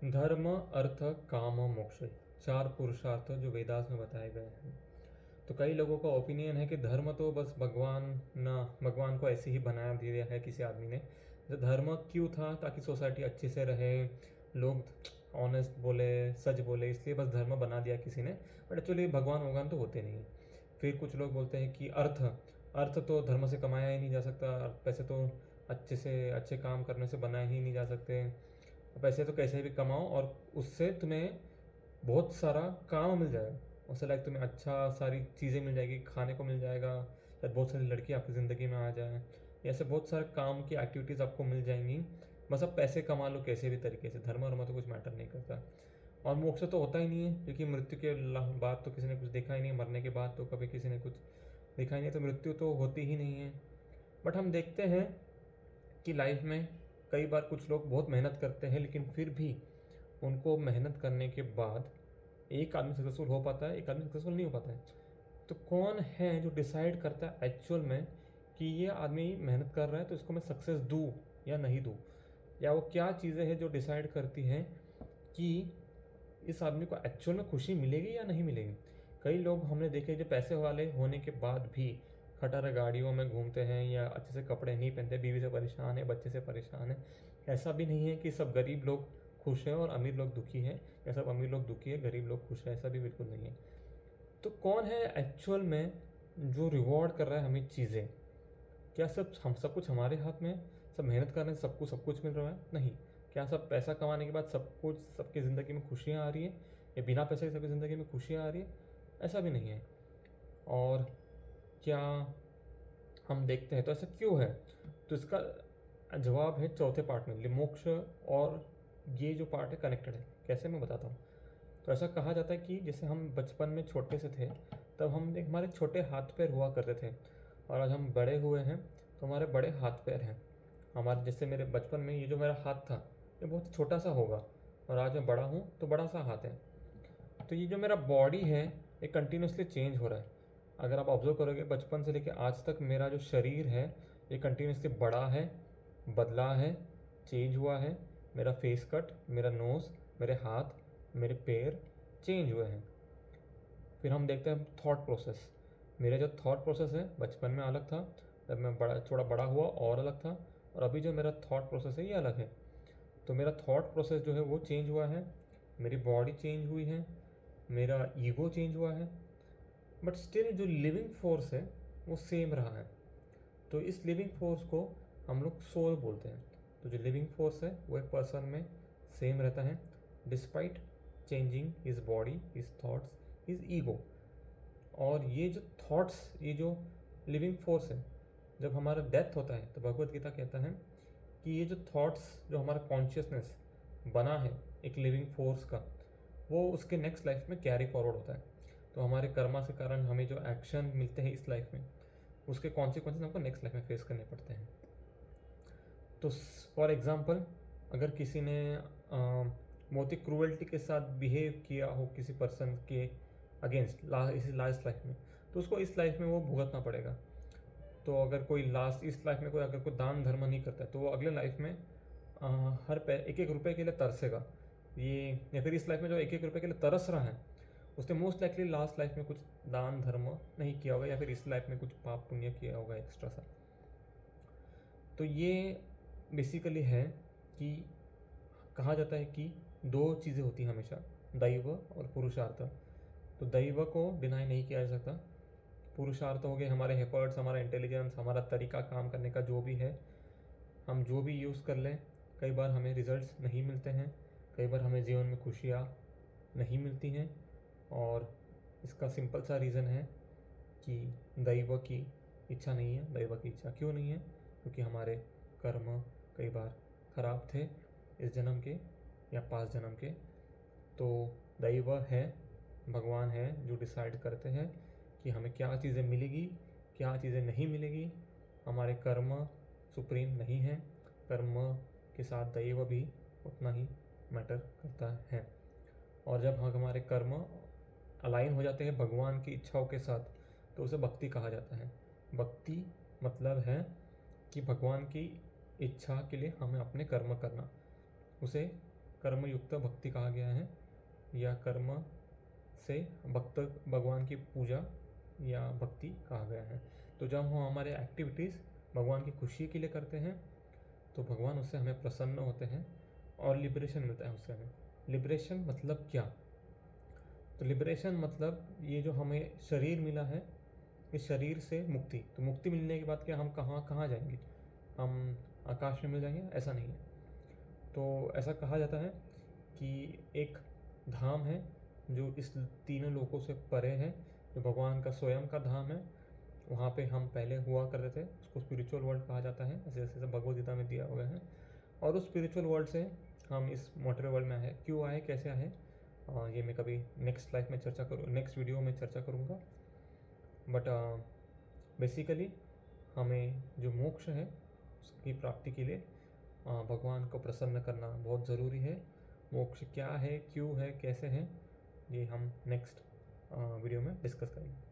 धर्म अर्थ काम मोक्ष, चार पुरुषार्थ जो वेदास में बताए गए हैं। तो कई लोगों का ओपिनियन है कि धर्म तो बस भगवान को ऐसे ही बना दिया है किसी आदमी ने। तो धर्म क्यों था? ताकि सोसाइटी अच्छे से रहे, लोग ऑनेस्ट बोले, सच बोले, इसलिए बस धर्म बना दिया किसी ने। बट एक्चुअली भगवान तो होते नहीं। फिर कुछ लोग बोलते हैं कि अर्थ अर्थ तो धर्म से कमाया ही नहीं जा सकता, पैसे तो अच्छे से अच्छे काम करने से बनाए ही नहीं जा सकते, पैसे तो कैसे भी कमाओ और उससे तुम्हें बहुत सारा काम मिल जाएगा। उससे लाइक तुम्हें अच्छा सारी चीज़ें मिल जाएगी, खाने को मिल जाएगा, शायद बहुत सारी लड़की आपकी ज़िंदगी में आ जाए, ऐसे बहुत सारे काम की एक्टिविटीज़ आपको मिल जाएंगी। बस अब पैसे कमा लो कैसे भी तरीके से, धर्म वर्म तो कुछ मैटर नहीं करता। और मोक्ष तो होता ही नहीं है, क्योंकि मृत्यु के बाद तो किसी ने कुछ देखा ही नहीं, मरने के बाद तो कभी किसी ने कुछ देखा ही नहीं, तो मृत्यु तो होती ही नहीं है। बट हम देखते हैं कि लाइफ में कई बार कुछ लोग बहुत मेहनत करते हैं, लेकिन फिर भी उनको मेहनत करने के बाद एक आदमी सक्सेसफुल हो पाता है, एक आदमी सक्सेसफुल नहीं हो पाता है। तो कौन है जो डिसाइड करता है एक्चुअल में कि ये आदमी मेहनत कर रहा है तो इसको मैं सक्सेस दूँ या नहीं दूँ? या वो क्या चीज़ें हैं जो डिसाइड करती हैं कि इस आदमी को एक्चुअल में खुशी मिलेगी या नहीं मिलेगी? कई लोग हमने देखे जो पैसे वाले होने के बाद भी खटारा गाड़ियों में घूमते हैं या अच्छे से कपड़े नहीं पहनते, बीवी से परेशान है, बच्चे से परेशान है। ऐसा भी नहीं है कि सब गरीब लोग खुश हैं और अमीर लोग दुखी हैं, या सब अमीर लोग दुखी है गरीब लोग खुश है, ऐसा भी बिल्कुल नहीं है। तो कौन है एक्चुअल में जो रिवॉर्ड कर रहा है हमें चीज़ें? क्या सब कुछ हमारे हाथ में? सब मेहनत करने से सब कुछ मिल रहा है? नहीं। क्या सब पैसा कमाने के बाद सब कुछ सबकी ज़िंदगी में खुशियाँ आ रही है, या बिना पैसे के सबकी ज़िंदगी में खुशियाँ आ रही है? ऐसा भी नहीं है। और क्या हम देखते हैं तो ऐसा क्यों है? तो इसका जवाब है चौथे पार्ट में, मोक्ष और ये जो पार्ट है कनेक्टेड है। कैसे, मैं बताता हूँ। तो ऐसा कहा जाता है कि जैसे हम बचपन में छोटे से थे, तब हम हमारे छोटे हाथ पैर हुआ करते थे, और आज हम बड़े हुए हैं तो हमारे बड़े हाथ पैर हैं। हमारे जैसे मेरे बचपन में ये जो मेरा हाथ था ये बहुत छोटा सा होगा, और आज मैं बड़ा हूँ तो बड़ा सा हाथ है। तो ये जो मेरा बॉडी है ये कंटिन्यूसली चेंज हो रहा है। अगर आप ऑब्जर्व करोगे बचपन से लेकर आज तक मेरा जो शरीर है ये कंटिन्यूसली बड़ा है, बदला है, चेंज हुआ है। मेरा फेस कट, मेरा नोज़, मेरे हाथ, मेरे पैर चेंज हुए हैं। फिर हम देखते हैं थॉट प्रोसेस। मेरा जो थॉट प्रोसेस है बचपन में अलग था, जब मैं थोड़ा बड़ा हुआ और अलग था, और अभी जो मेरा थॉट प्रोसेस है ये अलग है। तो मेरा थॉट प्रोसेस जो है वो चेंज हुआ है, मेरी बॉडी चेंज हुई है, मेरा ईगो चेंज हुआ है, बट स्टिल जो लिविंग फोर्स है वो सेम रहा है। तो इस लिविंग फोर्स को हम लोग सोल बोलते हैं। तो जो लिविंग फोर्स है वो एक पर्सन में सेम रहता है despite changing his body, his thoughts, his ego. और ये जो थॉट्स, ये जो लिविंग फोर्स है, जब हमारा डेथ होता है तो भगवत गीता कहता है कि ये जो थॉट्स, जो हमारा कॉन्शियसनेस बना है एक लिविंग फोर्स का, वो उसके नेक्स्ट लाइफ में कैरी फॉरवर्ड होता है। तो हमारे कर्मा के कारण हमें जो एक्शन मिलते हैं इस लाइफ में, उसके कॉन्सिक्वेंसेस हमको नेक्स्ट लाइफ में फेस करने पड़ते हैं। तो फॉर एग्ज़ाम्पल, अगर किसी ने बहुत ही क्रूअल्टी के साथ बिहेव किया हो किसी पर्सन के अगेंस्ट इस लास्ट लाइफ में, तो उसको इस लाइफ में वो भुगतना पड़ेगा। तो अगर कोई इस लाइफ में कोई अगर कोई दान धर्म नहीं करता है तो वो अगले लाइफ में हर एक एक रुपए के लिए तरसेगा। ये, या फिर इस लाइफ में जो एक एक रुपए के लिए तरस रहा है उसने मोस्ट लाइकली लास्ट लाइफ में कुछ दान धर्म नहीं किया होगा, या फिर इस लाइफ में कुछ पाप पुण्य किया होगा एक्स्ट्रा सा। तो ये बेसिकली है कि कहा जाता है कि दो चीज़ें होती हैं हमेशा, दैव और पुरुषार्थ। तो दैव को डिनाई नहीं किया जा सकता। पुरुषार्थ हो गए हमारे एफर्ट्स, हमारा इंटेलिजेंस, हमारा तरीका काम करने का जो भी है, हम जो भी यूज़ कर लें, कई बार हमें रिजल्ट्स नहीं मिलते हैं, कई बार हमें जीवन में खुशियाँ नहीं मिलती हैं। और इसका सिंपल सा रीज़न है कि दैव की इच्छा नहीं है। दैव की इच्छा क्यों नहीं है? क्योंकि हमारे कर्म कई बार खराब थे इस जन्म के या पास जन्म के। तो दैव है, भगवान है जो डिसाइड करते हैं कि हमें क्या चीज़ें मिलेगी, क्या चीज़ें नहीं मिलेगी। हमारे कर्म सुप्रीम नहीं है, कर्म के साथ दैव भी उतना ही मैटर करता है। और जब हमारे कर्म अलाइन हो जाते हैं भगवान की इच्छाओं के साथ तो उसे भक्ति कहा जाता है। भक्ति मतलब है कि भगवान की इच्छा के लिए हमें अपने कर्म करना, उसे कर्मयुक्त भक्ति कहा गया है, या कर्म से भक्त भगवान की पूजा या भक्ति कहा गया है। तो जब हम हमारे एक्टिविटीज़ भगवान की खुशी के लिए करते हैं तो भगवान उससे हमें प्रसन्न होते हैं और लिबरेशन मिलता है उससे हमें। लिबरेशन मतलब क्या? तो लिबरेशन मतलब ये जो हमें शरीर मिला है, इस शरीर से मुक्ति। तो मुक्ति मिलने के बाद क्या हम कहाँ जाएंगे? हम आकाश में मिल जाएंगे? ऐसा नहीं है। तो ऐसा कहा जाता है कि एक धाम है जो इस तीनों लोकों से परे है, जो भगवान का स्वयं का धाम है। वहाँ पे हम पहले हुआ करते थे, उसको स्पिरिचुअल वर्ल्ड कहा जाता है, ऐसे जैसे भगवद गीता में दिया हुआ है। और उस स्पिरिचुअल वर्ल्ड से हम इस मॉडर्न वर्ल्ड में आए, क्यों आए, कैसे आए, ये मैं कभी नेक्स्ट वीडियो में चर्चा करूँगा। बट बेसिकली हमें जो मोक्ष है उसकी प्राप्ति के लिए भगवान को प्रसन्न करना बहुत ज़रूरी है। मोक्ष क्या है, क्यों है, कैसे है, ये हम नेक्स्ट वीडियो में डिस्कस करेंगे।